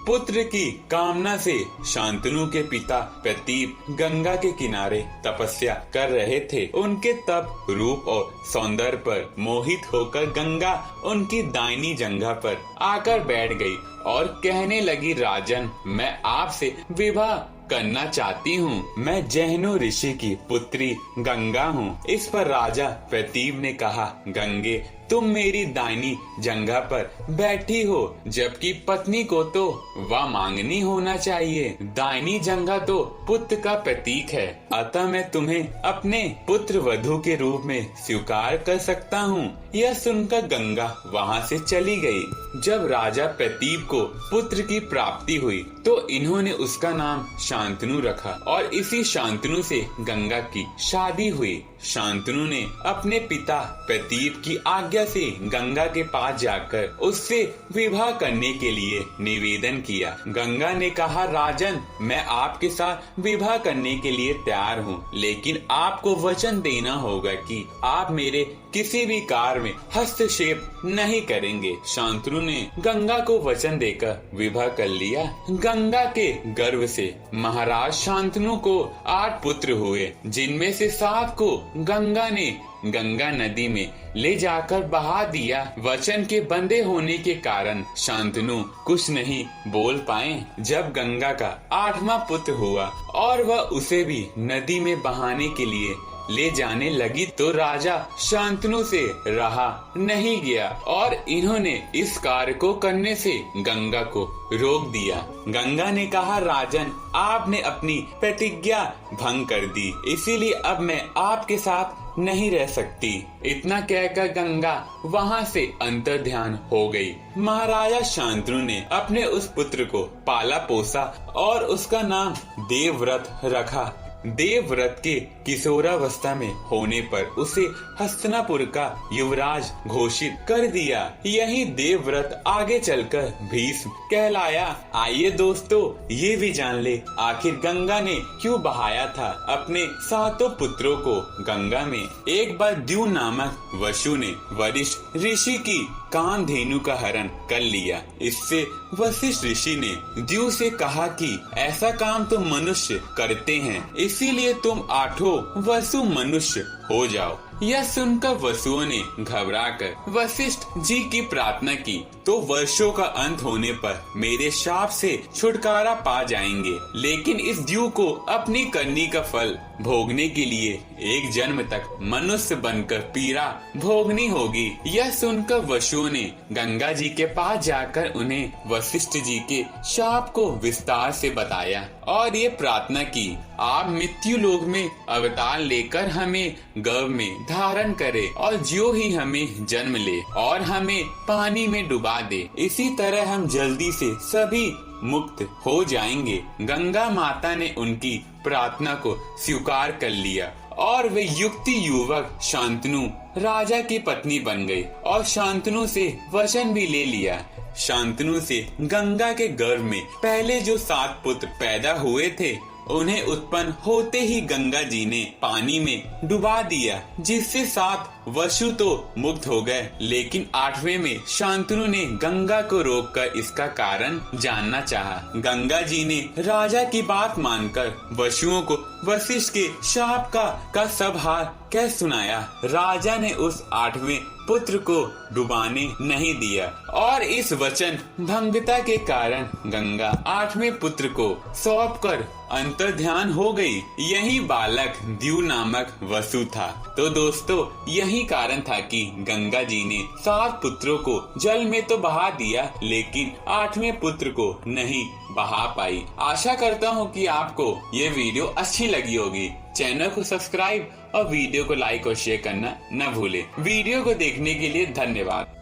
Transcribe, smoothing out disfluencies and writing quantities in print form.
पुत्र की कामना से शांतनु के पिता प्रतीप गंगा के किनारे तपस्या कर रहे थे। उनके तप, रूप और सौंदर्य पर मोहित होकर गंगा उनकी दाहिनी जंघा पर आकर बैठ गई और कहने लगी, राजन, मैं आपसे विवाह करना चाहती हूँ। मैं जैनो ऋषि की पुत्री गंगा हूँ। इस पर राजा प्रतीप ने कहा, गंगे, तुम मेरी दाहिनी जंघा पर बैठी हो, जबकि पत्नी को तो वह मांगनी होना चाहिए। दाहिनी जंघा तो पुत्र का प्रतीक है, अतः मैं तुम्हें अपने पुत्र वधू के रूप में स्वीकार कर सकता हूँ। यह सुनकर गंगा वहाँ से चली गई। जब राजा प्रतीप को पुत्र की प्राप्ति हुई तो इन्होंने उसका नाम शांतनु रखा और इसी शांतनु से गंगा की शादी हुई। शांतनु ने अपने पिता प्रतीप की आज्ञा से गंगा के पास जाकर उससे विवाह करने के लिए निवेदन किया। गंगा ने कहा, राजन, मैं आपके साथ विवाह करने के लिए तैयार हूँ, लेकिन आपको वचन देना होगा कि आप मेरे किसी भी कार्य में हस्तक्षेप नहीं करेंगे। शांतनु ने गंगा को वचन देकर विवाह कर लिया। गंगा के गर्भ से महाराज शांतनु को 8 पुत्र हुए, जिनमें से 7 को गंगा ने गंगा नदी में ले जाकर बहा दिया। वचन के बंधे होने के कारण शांतनु कुछ नहीं बोल पाए। जब गंगा का 8वां पुत्र हुआ और वह उसे भी नदी में बहाने के लिए ले जाने लगी तो राजा शांतनु से रहा नहीं गया और इन्होंने इस कार्य को करने से गंगा को रोक दिया। गंगा ने कहा, राजन, आपने अपनी प्रतिज्ञा भंग कर दी, इसीलिए अब मैं आपके साथ नहीं रह सकती। इतना कहकर गंगा वहाँ से अंतर्ध्यान हो गई। महाराजा शांतनु ने अपने उस पुत्र को पाला पोसा और उसका नाम देवव्रत रखा। देवव्रत के किशोरावस्था में होने पर उसे हस्तिनापुर का युवराज घोषित कर दिया। यही देवव्रत आगे चलकर भीष्म कहलाया। आइए दोस्तों, ये भी जान ले आखिर गंगा ने क्यों बहाया था अपने 7 पुत्रों को गंगा में। एक बार द्यू नामक वसु ने वरिष्ठ ऋषि की कामधेनु का हरण कर लिया। इससे वशिष्ठ ऋषि ने द्यू से कहा कि ऐसा काम तो मनुष्य करते हैं, इसीलिए तुम 8 वसु मनुष्य हो जाओ। यह सुनकर वसुओं ने घबराकर वशिष्ठ जी की प्रार्थना की तो वर्षों का अंत होने पर मेरे शाप से छुटकारा पा जाएंगे, लेकिन इस द्यू को अपनी करनी का फल भोगने के लिए एक जन्म तक मनुष्य बनकर पीड़ा भोगनी होगी। यह सुनकर वसुओं ने गंगा जी के पास जाकर उन्हें वशिष्ठ जी के शाप को विस्तार से बताया और ये प्रार्थना की, आप मृत्यु लोक में अवतार लेकर हमें गर्भ में धारण करे और जो ही हमें जन्म ले और हमें पानी में डुबा दे, इसी तरह हम जल्दी से सभी मुक्त हो जाएंगे। गंगा माता ने उनकी प्रार्थना को स्वीकार कर लिया और वे युक्ति युवक शांतनु राजा की पत्नी बन गई और शांतनु से वचन भी ले लिया। शांतनु से गंगा के गर्भ में पहले जो 7 पुत्र पैदा हुए थे उन्हें उत्पन्न होते ही गंगा जी ने पानी में डुबा दिया, जिससे 7 वसु तो मुक्त हो गए, लेकिन 8वें में शांतनु ने गंगा को रोककर इसका कारण जानना चाहा। गंगा जी ने राजा की बात मानकर वसुओं को वशिष्ठ के शाप का सब हाल कह सुनाया। राजा ने उस 8वें पुत्र को डुबाने नहीं दिया और इस वचन भंगता के कारण गंगा 8वें पुत्र को सौंपकर अंतर्ध्यान हो गई। यही बालक द्यू नामक वसु था। तो दोस्तों, यही कारण था कि गंगा जी ने 7 पुत्रों को जल में तो बहा दिया, लेकिन 8वें पुत्र को नहीं बहा पाई। आशा करता हूँ कि आपको ये वीडियो अच्छी लगी होगी। चैनल को सब्सक्राइब और वीडियो को लाइक और शेयर करना न भूलें। वीडियो को देखने के लिए धन्यवाद।